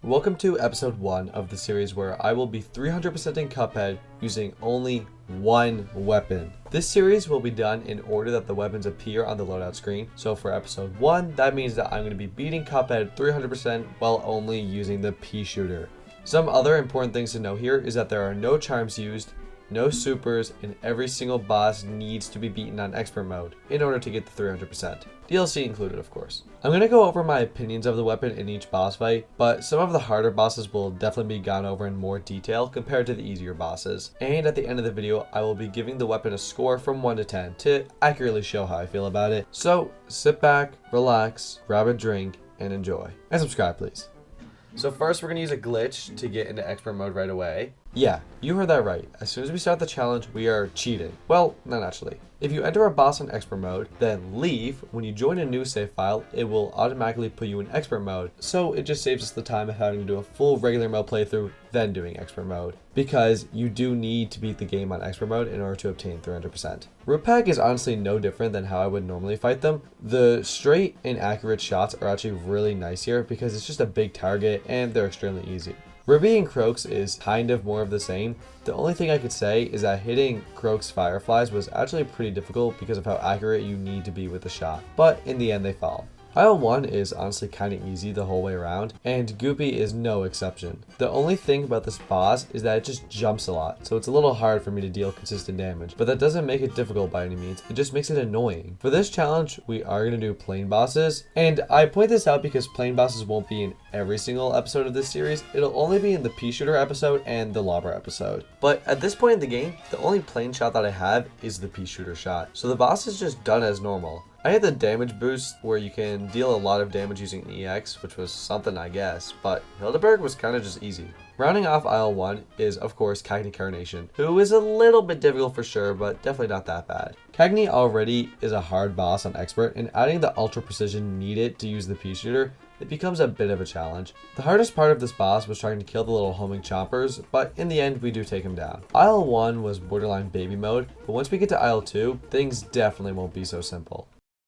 Welcome to episode 1 of the series where I will be 300%ing Cuphead using only one weapon. This series will be done in order that the weapons appear on the loadout screen. So for episode 1, that means that I'm going to be beating Cuphead 300% while only using the peashooter. Some other important things to know here is that there are no charms used, no supers, and every single boss needs to be beaten on expert mode in order to get the 300%. DLC included, of course. I'm going to go over my opinions of the weapon in each boss fight, but some of the harder bosses will definitely be gone over in more detail compared to the easier bosses. And at the end of the video, I will be giving the weapon a score from 1 to 10 to accurately show how I feel about it. So sit back, relax, grab a drink, and enjoy. And subscribe, please. So first, we're going to use a glitch to get into expert mode right away. Yeah, you heard that right. As soon as we start the challenge, we are cheating. Well, not actually. If you enter a boss in expert mode, then leave, when you join a new save file, it will automatically put you in expert mode. So it just saves us the time of having to do a full regular mode playthrough, then doing expert mode. Because you do need to beat the game on expert mode in order to obtain 300%. Root Pack is honestly no different than how I would normally fight them. The straight and accurate shots are actually really nice here because it's just a big target and they're extremely easy. Ruby and Croaks is kind of more of the same. The only thing I could say is that hitting Croaks Fireflies was actually pretty difficult because of how accurate you need to be with the shot, but in the end they fall. Isle 1 is honestly kind of easy the whole way around, and Goopy is no exception. The only thing about this boss is that it just jumps a lot, so it's a little hard for me to deal consistent damage, but that doesn't make it difficult by any means, it just makes it annoying. For this challenge, we are going to do plain bosses, and I point this out because plain bosses won't be in every single episode of this series. It'll only be in the peashooter episode and the lobber episode. But at this point in the game, the only plain shot that I have is the peashooter shot, so the boss is just done as normal. I had the damage boost where you can deal a lot of damage using EX, which was something I guess, but Hildeberg was kind of just easy. Rounding off Isle 1 is of course Kagney Carnation, who is a little bit difficult for sure, but definitely not that bad. Kagney already is a hard boss on expert, and adding the ultra precision needed to use the peashooter, it becomes a bit of a challenge. The hardest part of this boss was trying to kill the little homing chompers, but in the end we do take him down. Isle 1 was borderline baby mode, but once we get to Isle 2, things definitely won't be so simple.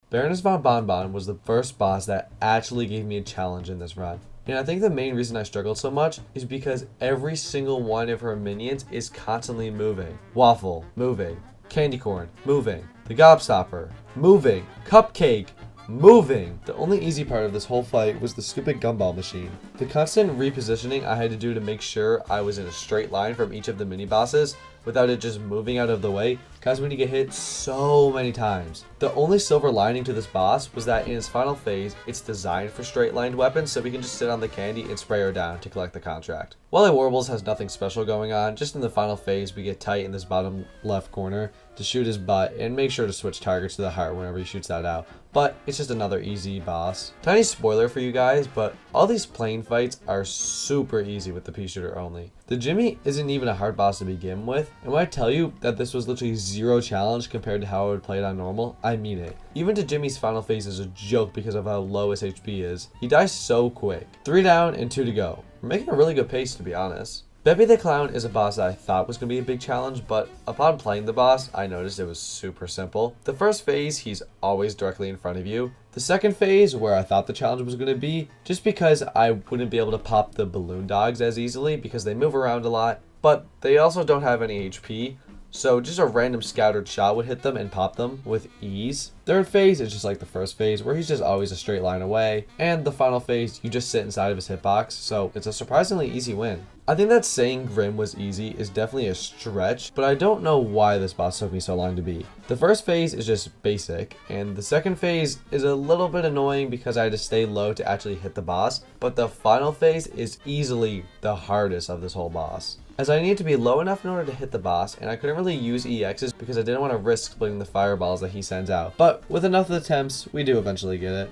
Baroness von Bonbon was the first boss that actually gave me a challenge in this run. And I think the main reason I struggled so much is because every single one of her minions is constantly moving. Waffle, moving. Candy corn, moving. The gobstopper, moving. Cupcake, moving. The only easy part of this whole fight was the stupid gumball machine. The constant repositioning I had to do to make sure I was in a straight line from each of the mini bosses without it just moving out of the way caused me to get hit so many times. The only silver lining to this boss was that in its final phase, it's designed for straight lined weapons, so we can just sit on the candy and spray her down to collect the contract. Wally Warbles has nothing special going on. Just in the final phase, we get tight in this bottom left corner to shoot his butt and make sure to switch targets to the heart whenever he shoots that out. But it's just another easy boss. Tiny spoiler for you guys, but all these plain fights are super easy with the peashooter only. The Jimmy isn't even a hard boss to begin with, and when I tell you that this was literally zero challenge compared to how I would play it on normal, I mean it. Even to Jimmy's final phase is a joke because of how low his HP is. He dies so quick. 3 down and 2 to go. We're making a really good pace, to be honest. Bebby the Clown is a boss that I thought was going to be a big challenge, but upon playing the boss, I noticed it was super simple. The first phase, he's always directly in front of you. The second phase, where I thought the challenge was going to be, just because I wouldn't be able to pop the balloon dogs as easily because they move around a lot, but they also don't have any HP. So just a random scattered shot would hit them and pop them with ease. Third phase is just like the first phase where he's just always a straight line away. And the final phase, you just sit inside of his hitbox, so it's a surprisingly easy win. I think that saying Grim was easy is definitely a stretch, but I don't know why this boss took me so long to beat. The first phase is just basic, and the second phase is a little bit annoying because I had to stay low to actually hit the boss, but the final phase is easily the hardest of this whole boss, as I needed to be low enough in order to hit the boss, and I couldn't really use EXs because I didn't want to risk splitting the fireballs that he sends out. But with enough attempts, we do eventually get it.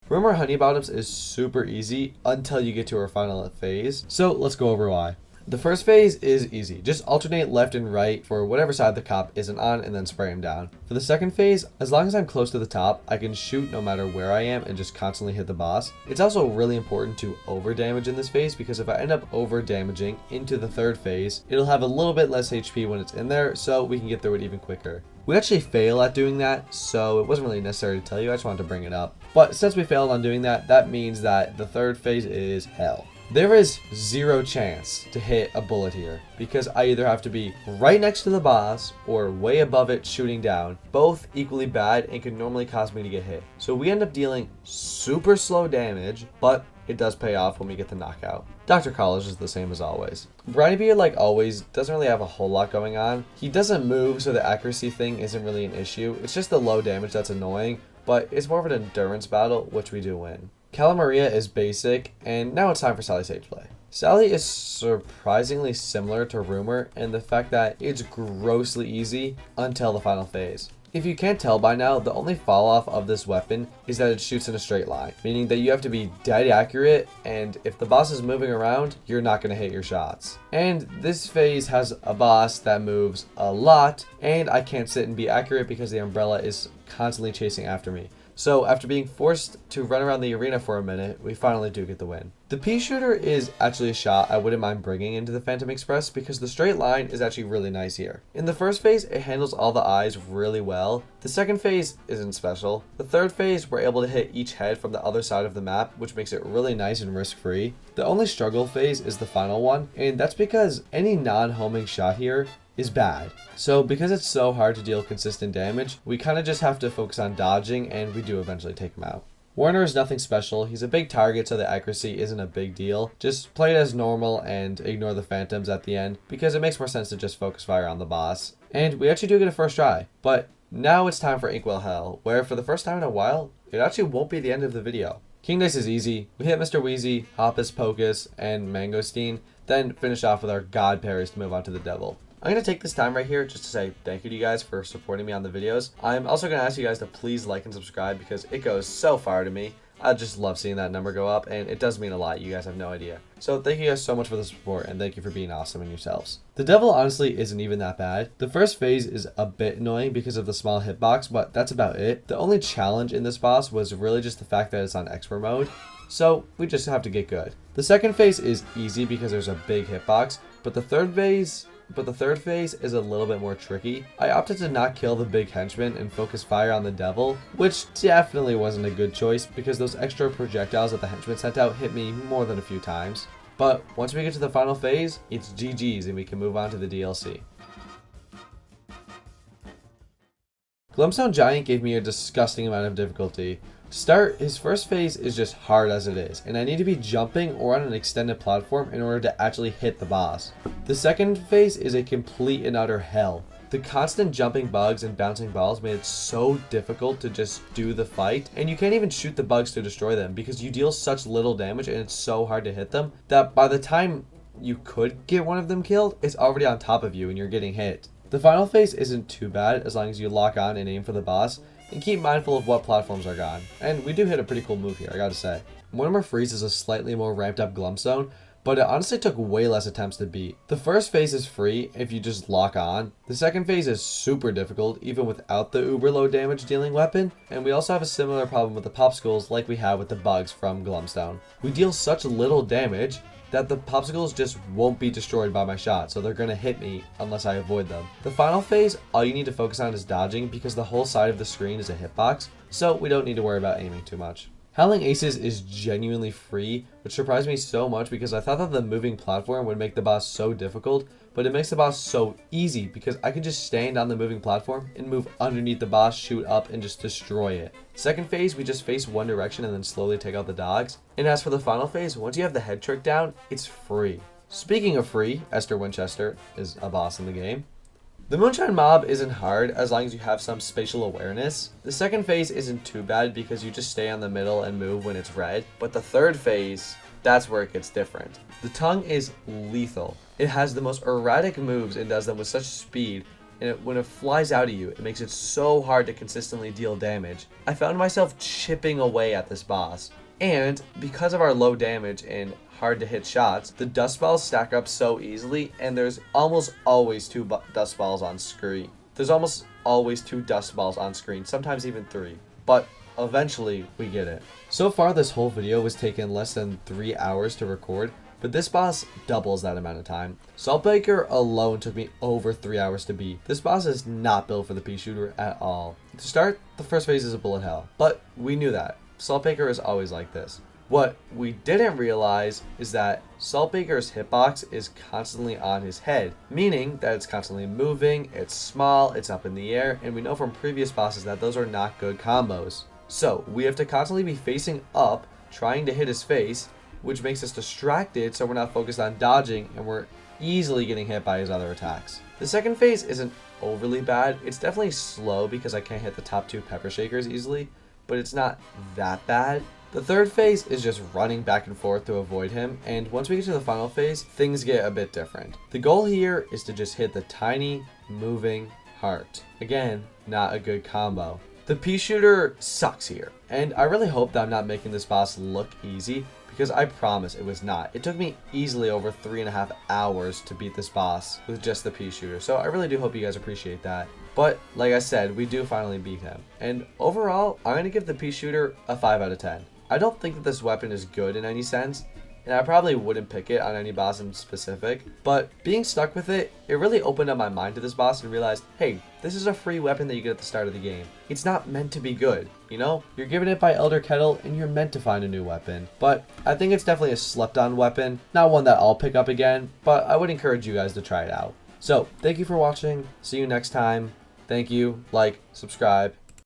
Rumor Honeybottoms is super easy until you get to her final phase, so let's go over why. The first phase is easy. Just alternate left and right for whatever side the cop isn't on and then spray him down. For the second phase, as long as I'm close to the top, I can shoot no matter where I am and just constantly hit the boss. It's also really important to over damage in this phase because if I end up over damaging into the third phase, it'll have a little bit less HP when it's in there, so we can get through it even quicker. We actually fail at doing that, so it wasn't really necessary to tell you, I just wanted to bring it up. But since we failed on doing that, that means that the third phase is hell. There is zero chance to hit a bullet here because I either have to be right next to the boss or way above it shooting down, both equally bad and can normally cause me to get hit. So we end up dealing super slow damage, but it does pay off when we get the knockout. Dr. College is the same as always. Brideybeard, like always, doesn't really have a whole lot going on. He doesn't move, so the accuracy thing isn't really an issue. It's just the low damage that's annoying, but it's more of an endurance battle, which we do win. Cala Maria is basic, and now it's time for Sally Sageplay. Sally is surprisingly similar to Rumor in the fact that it's grossly easy until the final phase. If you can't tell by now, the only fall off of this weapon is that it shoots in a straight line, meaning that you have to be dead accurate, and if the boss is moving around, you're not going to hit your shots. And this phase has a boss that moves a lot, and I can't sit and be accurate because the umbrella is constantly chasing after me. So after being forced to run around the arena for a minute, we finally do get the win. The peashooter is actually a shot I wouldn't mind bringing into the Phantom Express because the straight line is actually really nice here. In the first phase, it handles all the eyes really well. The second phase isn't special. The third phase, we're able to hit each head from the other side of the map, which makes it really nice and risk-free. The only struggle phase is the final one, and that's because any non-homing shot here is bad. So because it's so hard to deal consistent damage, we kind of just have to focus on dodging, and we do eventually take him out. Warner is nothing special. He's a big target, so the accuracy isn't a big deal. Just play it as normal and ignore the phantoms at the end because it makes more sense to just focus fire on the boss. And we actually do get a first try. But now it's time for Inkwell Hell, where for the first time in a while, it actually won't be the end of the video. King Dice is easy. We hit Mr. Wheezy, Hoppus Pocus, and Mangosteen, then finish off with our God Parries to move on to the Devil. I'm going to take this time right here just to say thank you to you guys for supporting me on the videos. I'm also going to ask you guys to please like and subscribe because it goes so far to me. I just love seeing that number go up, and it does mean a lot. You guys have no idea. So thank you guys so much for the support, and thank you for being awesome in yourselves. The Devil honestly isn't even that bad. The first phase is a bit annoying because of the small hitbox, but that's about it. The only challenge in this boss was really just the fact that it's on expert mode. So we just have to get good. The second phase is easy because there's a big hitbox, but the third phase is a little bit more tricky. I opted to not kill the big henchman and focus fire on the Devil, which definitely wasn't a good choice because those extra projectiles that the henchman sent out hit me more than a few times. But once we get to the final phase, it's GG's and we can move on to the DLC. Glumstone Giant gave me a disgusting amount of difficulty. To start, his first phase is just hard as it is, and I need to be jumping or on an extended platform in order to actually hit the boss. The second phase is a complete and utter hell. The constant jumping bugs and bouncing balls made it so difficult to just do the fight, and you can't even shoot the bugs to destroy them because you deal such little damage and it's so hard to hit them that by the time you could get one of them killed, it's already on top of you and you're getting hit. The final phase isn't too bad as long as you lock on and aim for the boss, and keep mindful of what platforms are gone. And we do hit a pretty cool move here, I gotta say. Mortimer Freeze is a slightly more ramped up Glumstone, but it honestly took way less attempts to beat. The first phase is free if you just lock on. The second phase is super difficult even without the uber low damage dealing weapon, and we also have a similar problem with the popsicles like we have with the bugs from Glumstone. We deal such little damage that the popsicles just won't be destroyed by my shot, so they're gonna hit me unless I avoid them. The final phase, all you need to focus on is dodging because the whole side of the screen is a hitbox, so we don't need to worry about aiming too much. Howling Aces is genuinely free, which surprised me so much because I thought that the moving platform would make the boss so difficult, but it makes the boss so easy because I can just stand on the moving platform and move underneath the boss, shoot up, and just destroy it. Second phase, we just face one direction and then slowly take out the dogs. And as for the final phase, once you have the head trick down, it's free. Speaking of free, Esther Winchester is a boss in the game. The Moonshine Mob isn't hard as long as you have some spatial awareness. The second phase isn't too bad because you just stay on the middle and move when it's red. But the third phase, that's where it gets different. The tongue is lethal. It has the most erratic moves and does them with such speed, and when it flies out at you, it makes it so hard to consistently deal damage. I found myself chipping away at this boss. And because of our low damage and hard to hit shots, the dust balls stack up so easily, and there's almost always two dust balls on screen. Sometimes even 3. But eventually we get it. So far this whole video was taken less than 3 hours to record, but this boss doubles that amount of time. Saltbaker alone took me over 3 hours to beat. This boss is not built for the peashooter at all. To start, the first phase is a bullet hell, but we knew that. Saltbaker is always like this. What we didn't realize is that Saltbaker's hitbox is constantly on his head, meaning that it's constantly moving, it's small, it's up in the air, and we know from previous bosses that those are not good combos. So we have to constantly be facing up, trying to hit his face, which makes us distracted so we're not focused on dodging and we're easily getting hit by his other attacks. The second phase isn't overly bad. It's definitely slow because I can't hit the top 2 pepper shakers easily, but it's not that bad. The third phase is just running back and forth to avoid him, and once we get to the final phase, things get a bit different. The goal here is to just hit the tiny, moving heart. Again, not a good combo. The peashooter sucks here, and I really hope that I'm not making this boss look easy, because I promise it was not. It took me easily over 3.5 hours to beat this boss with just the peashooter, so I really do hope you guys appreciate that. But like I said, we do finally beat him. And overall, I'm going to give the peashooter a 5 out of 10. I don't think that this weapon is good in any sense, and I probably wouldn't pick it on any boss in specific, but being stuck with it, it really opened up my mind to this boss and realized, hey, this is a free weapon that you get at the start of the game. It's not meant to be good, you know? You're given it by Elder Kettle, and you're meant to find a new weapon. But I think it's definitely a slept-on weapon, not one that I'll pick up again, but I would encourage you guys to try it out. So, thank you for watching, see you next time. Thank you, like, subscribe,